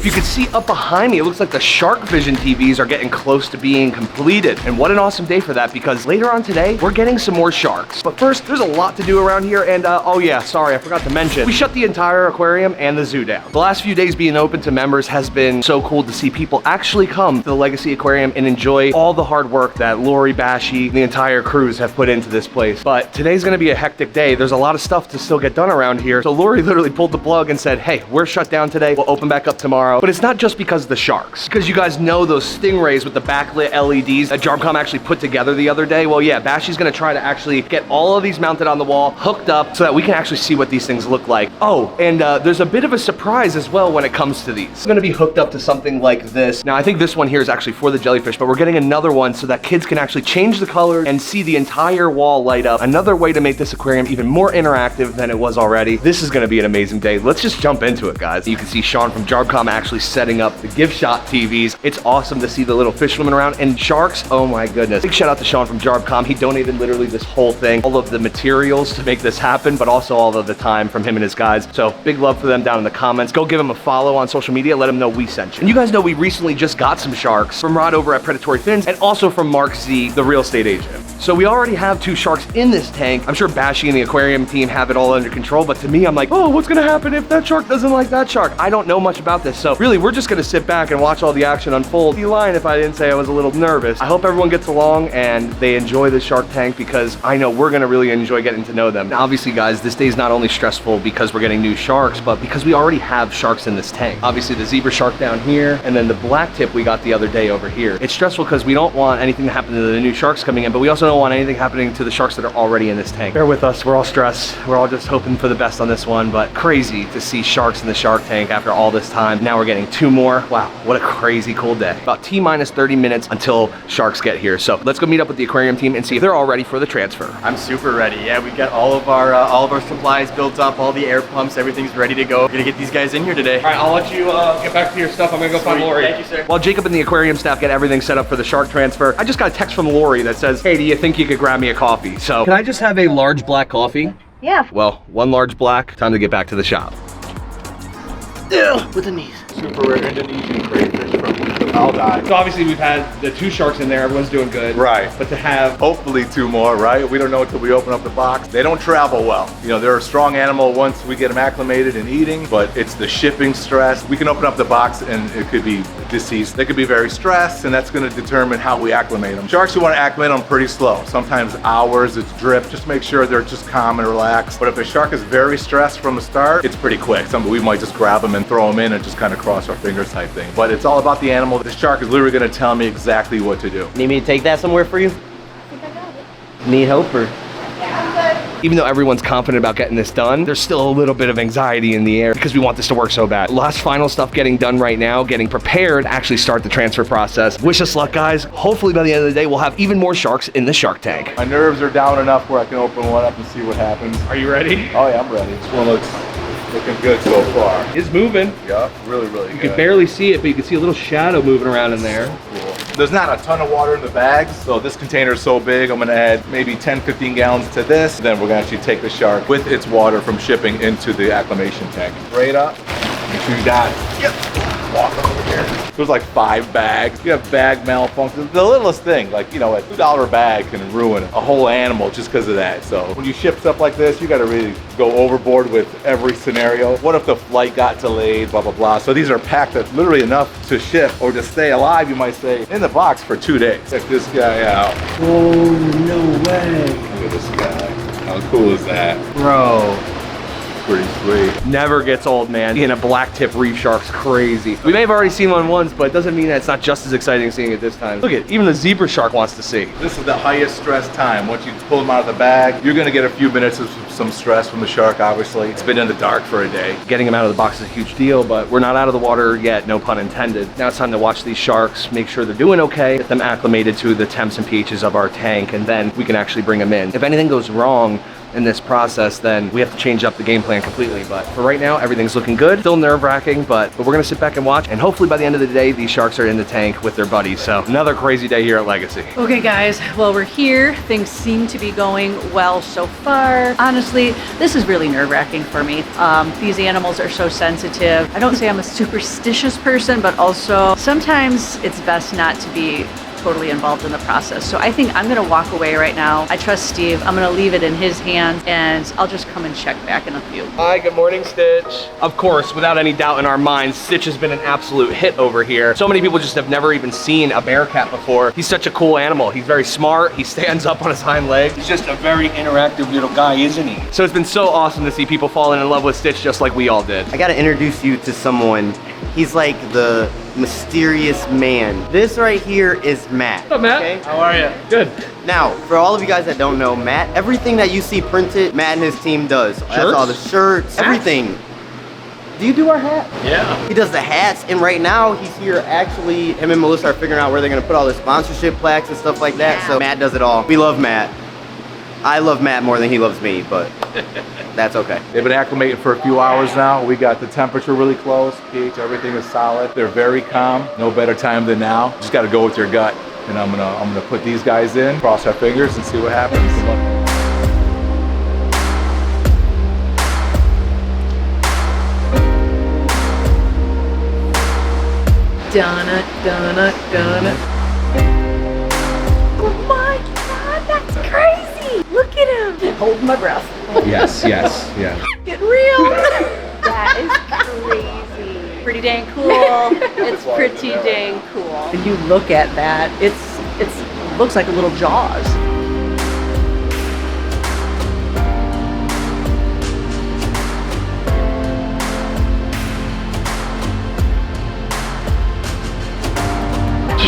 You can see up behind me, it looks like the shark vision TVs are getting close to being completed. And what an awesome day for that, because later on today, we're getting some more sharks. But first, there's a lot to do around here. And oh yeah, sorry, I forgot to mention, we shut the entire aquarium and the zoo down. The last few days being open to members has been so cool to see people actually come to the Legacy Aquarium and enjoy all the hard work that Lori, Bashy, and the entire crews have put into this place. But today's gonna be a hectic day. There's a lot of stuff to still get done around here. So Lori literally pulled the plug and said, hey, we're shut down today. We'll open back up tomorrow. But it's not just because of the sharks. Because you guys know those stingrays with the backlit LEDs that JarbCom actually put together the other day. Well, yeah, Bashy's gonna try to actually get all of these mounted on the wall, hooked up, so that we can actually see what these things look like. Oh, and there's a bit of a surprise as well when it comes to these. It's gonna be hooked up to something like this. Now, I think this one here is actually for the jellyfish, but we're getting another one so that kids can actually change the colors and see the entire wall light up. Another way to make this aquarium even more interactive than it was already. This is gonna be an amazing day. Let's just jump into it, guys. You can see Sean from JarbCom actually setting up the gift shop TVs. It's awesome to see the little fish swimming around, and sharks, oh my goodness. Big shout out to Sean from JarbCom. He donated literally this whole thing, all of the materials to make this happen, but also all of the time from him and his guys. So big love for them down in the comments. Go give him a follow on social media. Let him know we sent you. And you guys know we recently just got some sharks from Rod over at Predatory Fins and also from Mark Z, the real estate agent. So we already have 2 sharks in this tank. I'm sure Bashy and the aquarium team have it all under control, but to me, I'm like, oh, what's gonna happen if that shark doesn't like that shark? I don't know much about this. So really, we're just gonna sit back and watch all the action unfold. Be lying if I didn't say I was a little nervous. I hope everyone gets along and they enjoy the shark tank, because I know we're gonna really enjoy getting to know them. Now, obviously, guys, this day is not only stressful because we're getting new sharks, but because we already have sharks in this tank. Obviously, the zebra shark down here, and then the black tip we got the other day over here. It's stressful because we don't want anything to happen to the new sharks coming in, but we also don't want anything happening to the sharks that are already in this tank. Bear with us, we're all stressed. We're all just hoping for the best on this one, but crazy to see sharks in the shark tank after all this time. Now we're getting 2 more. Wow, what a crazy cool day. About T-minus 30 minutes until sharks get here. So let's go meet up with the aquarium team and see if they're all ready for the transfer. I'm super ready. Yeah, we got all of our supplies built up, all the air pumps, everything's ready to go. We're gonna get these guys in here today. All right, I'll let you get back to your stuff. I'm gonna go find Lori. Thank you, sir. While Jacob and the aquarium staff get everything set up for the shark transfer, I just got a text from Lori that says, hey, do you think you could grab me a coffee? So can I just have a large black coffee? Yeah. Well, 1 large black. Time to get back to the shop. Ugh, with the knees. Super rare Indonesian crayfish from the Maldives. So obviously we've had the 2 sharks in there. Everyone's doing good. Right. But to have Hopefully 2 more, right? We don't know until we open up the box. They don't travel well. You know, they're a strong animal once we get them acclimated and eating, but it's the shipping stress. We can open up the box and it could be deceased. They could be very stressed, and that's gonna determine how we acclimate them. Sharks, you wanna acclimate them pretty slow. Sometimes hours, it's drip. Just make sure they're just calm and relaxed. But if a shark is very stressed from the start, it's pretty quick. We might just grab them and throw them in and just kind of cross our fingers type thing. But it's all about the animal. The shark is literally gonna tell me exactly what to do. Need me to take that somewhere for you? I think I got it. Need help or? Yeah, I'm good. even though everyone's confident about getting this done, there's still a little bit of anxiety in the air because we want this to work so bad. Last final stuff getting done right now, getting prepared to actually start the transfer process. Wish us luck, guys. Hopefully by the end of the day, we'll have even more sharks in the shark tank. My nerves are down enough where I can open one up and see what happens. Are you ready? Oh yeah, I'm ready. This one looks looking good so far. It's moving. Yeah, really good. You can barely see it, but you can see a little shadow moving around in there. Cool. There's not a ton of water in the bags, so this container is so big, I'm gonna add maybe 10-15 gallons to this. Then we're gonna actually take the shark with its water from shipping into the acclimation tank. Straight up, make sure you got it. Yep. Walk over here. There's like 5 bags. You have bag malfunctions. The littlest thing, like, you know, a $2 bag can ruin a whole animal just because of that. So when you ship stuff like this, you gotta really go overboard with every scenario. What if the flight got delayed, blah, blah, blah. So these are packed that's literally enough to ship or to stay alive, you might say, in the box for 2 days. Check this guy out. Oh, no way. Look at this guy. How cool is that? Bro. Pretty sweet. Never gets old, man. Seeing a black tip reef shark's crazy. We may have already seen one once, but it doesn't mean that it's not just as exciting seeing it this time. Look at, even the zebra shark wants to see. This is the highest stress time. Once you pull them out of the bag, you're gonna get a few minutes of some stress from the shark, obviously. It's been in the dark for a day. Getting them out of the box is a huge deal, but we're not out of the water yet, no pun intended. Now it's time to watch these sharks, make sure they're doing okay, get them acclimated to the temps and pHs of our tank, and then we can actually bring them in. If anything goes wrong, in this process, then we have to change up the game plan completely. But for right now, everything's looking good. Still nerve-wracking, but we're gonna sit back and watch, and hopefully by the end of the day, these sharks are in the tank with their buddies. So another crazy day here at Legacy. Okay guys, well we're here. Things seem to be going well so far. Honestly, this is really nerve-wracking for me. These animals are so sensitive. I don't say I'm a superstitious person, but also sometimes it's best not to be totally involved in the process. So I think I'm gonna walk away right now. I trust Steve. I'm gonna leave it in his hands, and I'll just come and check back in a few. Hi, good morning, Stitch. Of course, without any doubt in our minds, Stitch has been an absolute hit over here. So many people just have never even seen a bear cat before. He's such a cool animal. He's very smart. He stands up on his hind legs. He's just a very interactive little guy, isn't he? So it's been so awesome to see people falling in love with Stitch just like we all did. I gotta introduce you to someone. He's like the mysterious man. This right here is Matt. What's up, Matt? Okay? How are you? Good. Now, for all of you guys that don't know, Matt, everything that you see printed, Matt and his team does. That's all the shirts, everything. Do you do our hat? Yeah. He does the hats, and right now he's here actually, him and Melissa are figuring out where they're gonna put all the sponsorship plaques and stuff like that. So Matt does it all. We love Matt. I love Matt more than he loves me, but that's okay. They've been acclimating for a few hours now. We got the temperature really close, pH, everything is solid. They're very calm. No better time than now. Just got to go with your gut. And I'm gonna put these guys in, cross our fingers, and see what happens. Donna, Donna, Donna. Oh my God, that's crazy. Look at him. Holding my breath. Yes, yes, yeah. Get real. That is crazy. Pretty dang cool. It's pretty dang cool. When you look at that, it looks like a little Jaws.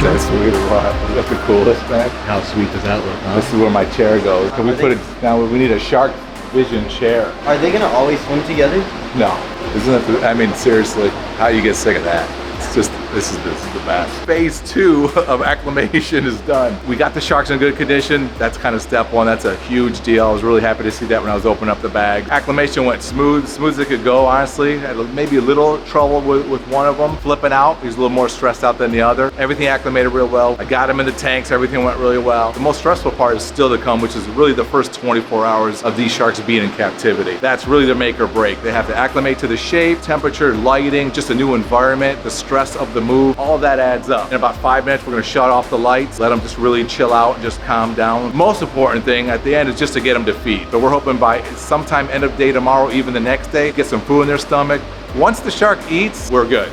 That's sweet or what? That's the coolest, man. How sweet does that look, huh? This is where my chair goes. Can we put it, now we need a shark vision chair. Are they gonna always swim together? No, isn't it, I mean, seriously, how do you get sick of that? It's just, this is the best. Phase 2 of Acclamation is done. We got the sharks in good condition. That's kind of step one. That's a huge deal. I was really happy to see that when I was opening up the bag. Acclamation went smooth as it could go, honestly. Had maybe a little trouble with one of them flipping out. He was a little more stressed out than the other. Everything acclimated real well. I got him in the tanks. Everything went really well. The most stressful part is still to come, which is really the first 24 hours of these sharks being in captivity. That's really their make or break. They have to acclimate to the shape, temperature, lighting, just a new environment, the stress of the move, all of that adds up. In about 5 minutes, we're gonna shut off the lights, let them just really chill out and just calm down. Most important thing at the end is just to get them to feed. So we're hoping by sometime end of day tomorrow, even the next day, get some food in their stomach. Once the shark eats, we're good,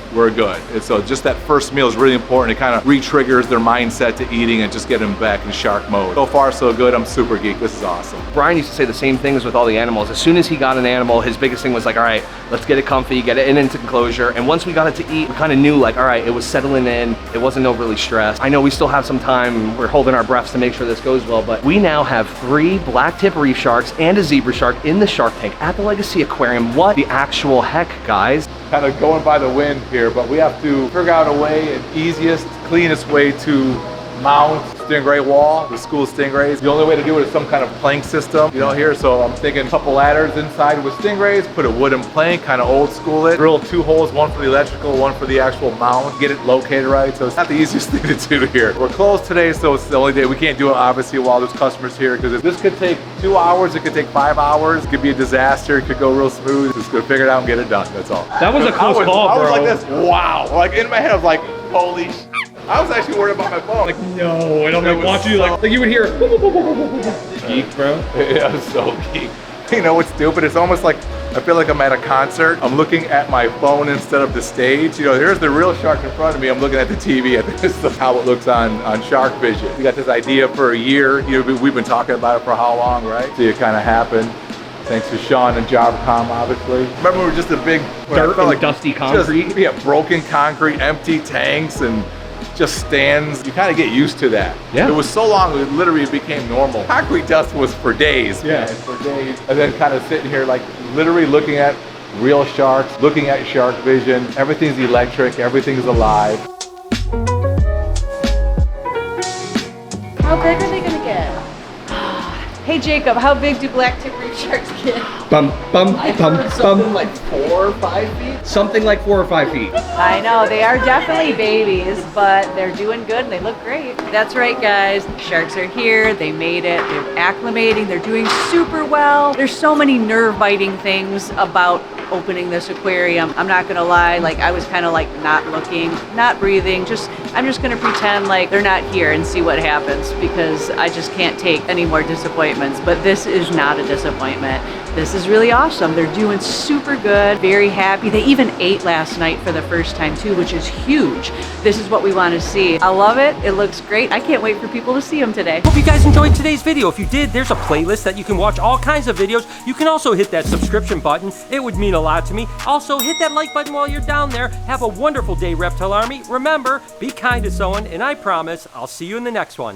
And so just that first meal is really important. It kind of re-triggers their mindset to eating and just get them back in shark mode. So far, so good. I'm super geek. This is awesome. Brian used to say the same things with all the animals. As soon as he got an animal, his biggest thing was like, all right, let's get it comfy, get it into enclosure. And once we got it to eat, we kind of knew like, all right, it was settling in. It wasn't overly stressed. I know we still have some time. We're holding our breaths to make sure this goes well, but we now have 3 black tip reef sharks and a zebra shark in the shark tank at the Legacy Aquarium. What the actual heck, guys? Kind of going by the wind here, but we have to figure out a way, an easiest, cleanest way to mount stingray wall, the school stingrays. The only way to do it is some kind of plank system, here. So I'm thinking a couple ladders inside with stingrays, put a wooden plank, kind of old school it, drill 2 holes, one for the electrical, one for the actual mount, get it located right. So it's not the easiest thing to do here. We're closed today, so it's the only day we can't do it obviously while there's customers here, because this could take 2 hours, it could take 5 hours, it could be a disaster, it could go real smooth. Just gonna figure it out and get it done, that's all. That was a close call, I was bro. like this, wow. Like in my head, I was like, holy sh**. I was actually worried about my phone. Like, No, and I'm like watching you like you would hear geek, bro. yeah, I'm so geek. You know what's stupid? It's almost like I feel like I'm at a concert. I'm looking at my phone instead of the stage. Here's the real shark in front of me. I'm looking at the TV. I think this is how it looks on Shark Vision. We got this idea for a year. We've been talking about it for how long, right? So it kind of happened. Thanks to Sean and Jobcom, obviously. Remember, we were just a big Dirt and dusty concrete. Broken concrete, empty tanks, and just stands. You kind of get used to that. Yeah. It was so long, it literally became normal. Concrete dust was for days. Yeah. Man, for days. And then kind of sitting here, like literally looking at real sharks, looking at Shark Vision. Everything's electric, everything's alive. How big are they gonna get? Hey Jacob, how big do black tip reef sharks get? Bum, bum, I bum, heard something bum. like 4 or 5 feet. Something like 4 or 5 feet. I know, they are definitely babies, but they're doing good and they look great. That's right, guys. Sharks are here. They made it. They're acclimating. They're doing super well. There's so many nerve-biting things about opening this aquarium. I'm not gonna lie, like I was kind of like not looking, not breathing, I'm just gonna pretend like they're not here and see what happens because I just can't take any more disappointments. But this is not a disappointment. This is really awesome. They're doing super good, very happy. They even ate last night for the first time too, which is huge. This is what we want to see. I love it. It looks great. I can't wait for people to see them today. Hope you guys enjoyed today's video. If you did, there's a playlist that you can watch all kinds of videos. You can also hit that subscription button. It would mean a lot to me. Also, hit that like button while you're down there. Have a wonderful day, Reptile Army. Remember, be kind to someone, and I promise I'll see you in the next one.